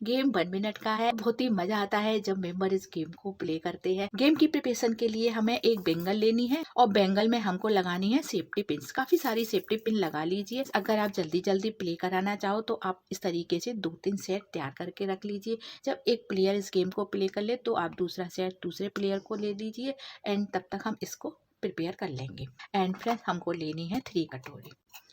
Game 1 minute का है। बहुत ही मजा आता है जब मेंबर इस गेम को प्ले करते हैं। गेम की प्रिपरेशन के लिए हमें एक बेंगल लेनी है और बेंगल में हमको लगानी है सेफ्टी पिन। काफी सारी सेफ्टी पिन लगा लीजिए। अगर आप जल्दी जल्दी प्ले कराना चाहो तो आप इस तरीके से 2-3 सेट तैयार करके रख लीजिए। जब एक प्लेयर इस गेम को प्ले कर ले तो आप दूसरा सेट दूसरे प्लेयर को ले लीजिए एंड तब तक हम इसको प्रिपेयर कर लेंगे। एंड फ्रेंड्स हमको लेनी है 3 कटोरी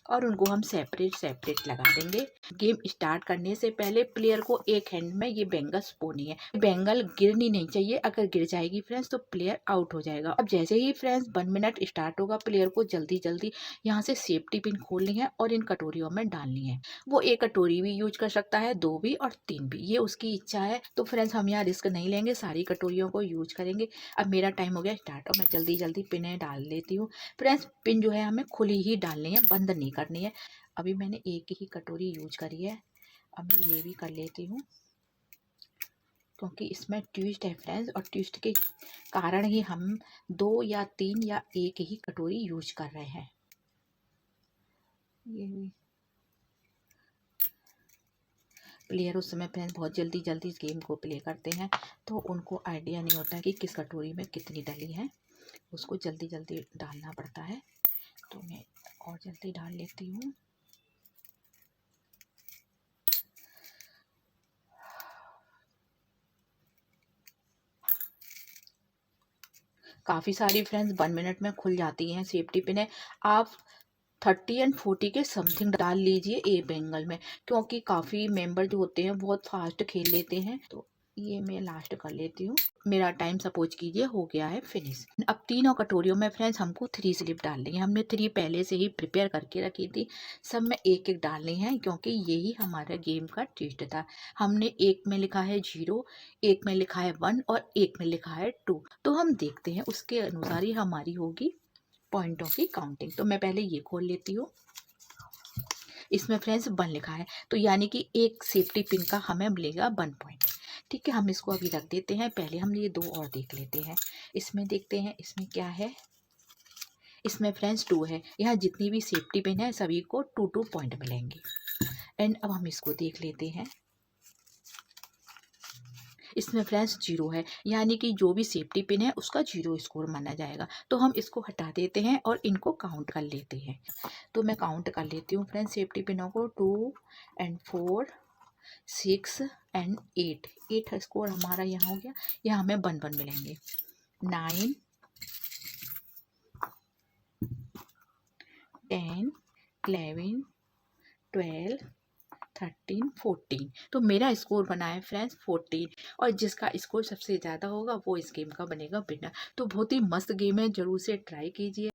और उनको हम सेपरेट लगा देंगे। गेम स्टार्ट करने से पहले प्लेयर को एक हैंड में ये बेंगल स्पोनी है। बेंगल गिरनी नहीं चाहिए, अगर गिर जाएगी फ्रेंड्स तो प्लेयर आउट हो जाएगा। अब जैसे ही फ्रेंड्स 1 मिनट स्टार्ट होगा प्लेयर को जल्दी जल्दी यहाँ से सेफ्टी पिन खोलनी है और इन कटोरियों में डालनी है। वो एक कटोरी भी यूज कर सकता है, 2 भी और 3 भी, ये उसकी इच्छा है। तो फ्रेंड्स हम यहाँ रिस्क नहीं लेंगे, सारी कटोरियों को यूज करेंगे। अब मेरा टाइम हो गया स्टार्ट और मैं जल्दी जल्दी पिन डाल लेती हूँ। फ्रेंड्स पिन जो है हमें खुली ही डालनी है, बंद नहीं करनी है। अभी मैंने एक ही कटोरी यूज करी है, अब मैं ये भी कर लेती हूँ क्योंकि इसमें ट्विस्ट है फ्रेंड्स और ट्विस्ट के कारण ही हम 2 या 3 या एक ही कटोरी यूज कर रहे हैं। ये भी प्लेयर उस समय फ्रेंड्स बहुत जल्दी जल्दी इस गेम को प्ले करते हैं तो उनको आइडिया नहीं होता है कि किस कटोरी में कितनी डली है, उसको जल्दी जल्दी डालना पड़ता है। तो मैं और जल्दी डाल लेती हूँ। काफ़ी सारी फ्रेंड्स 1 मिनट में खुल जाती हैं सेफ्टी पिन। आप 30 एंड 40 के समथिंग डाल लीजिए ए बेंगल में, क्योंकि काफ़ी मेंबर जो होते हैं बहुत फास्ट खेल लेते हैं। तो ये मैं लास्ट कर लेती हूँ। मेरा टाइम सपोज कीजिए हो गया है फिनिश। अब तीनों कटोरियों में फ्रेंड्स हमको 3 स्लिप डालनी है। हमने 3 पहले से ही प्रिपेयर करके रखी थी, सब में एक एक डालनी है क्योंकि यही हमारा गेम का ट्विस्ट था। हमने एक में लिखा है 0, एक में लिखा है 1 और एक में लिखा है 2। तो हम देखते हैं उसके अनुसार ही हमारी होगी पॉइंटों की काउंटिंग। तो मैं पहले ये खोल लेती हूँ। इसमें फ्रेंड्स 1 लिखा है तो यानी कि एक सेफ्टी पिन का हमें मिलेगा 1 पॉइंट। ठीक है, हम इसको अभी रख देते हैं। पहले हम ये 2 और देख लेते हैं। इसमें देखते हैं इसमें क्या है। इसमें फ्रेंड्स 2 है। यहाँ जितनी भी सेफ्टी पिन है सभी को 2-2 पॉइंट मिलेंगे। एंड अब हम इसको देख लेते हैं। इसमें फ्रेंड्स 0 है, यानी कि जो भी सेफ्टी पिन है उसका 0 स्कोर माना जाएगा। तो हम इसको हटा देते हैं और इनको काउंट कर लेते हैं। तो मैं काउंट कर लेती हूँ फ्रेंड्स सेफ्टी पिनों को। 2 एंड 4, 6 एंड 8 स्कोर हमारा यहाँ हो गया। यहाँ हमें 1-1 मिलेंगे। 9, 10, 11, 12, 13, 14। तो मेरा स्कोर बना है फ्रेंड्स 14 और जिसका स्कोर सबसे ज़्यादा होगा वो इस गेम का बनेगा विनर। तो बहुत ही मस्त गेम है, ज़रूर से ट्राई कीजिए।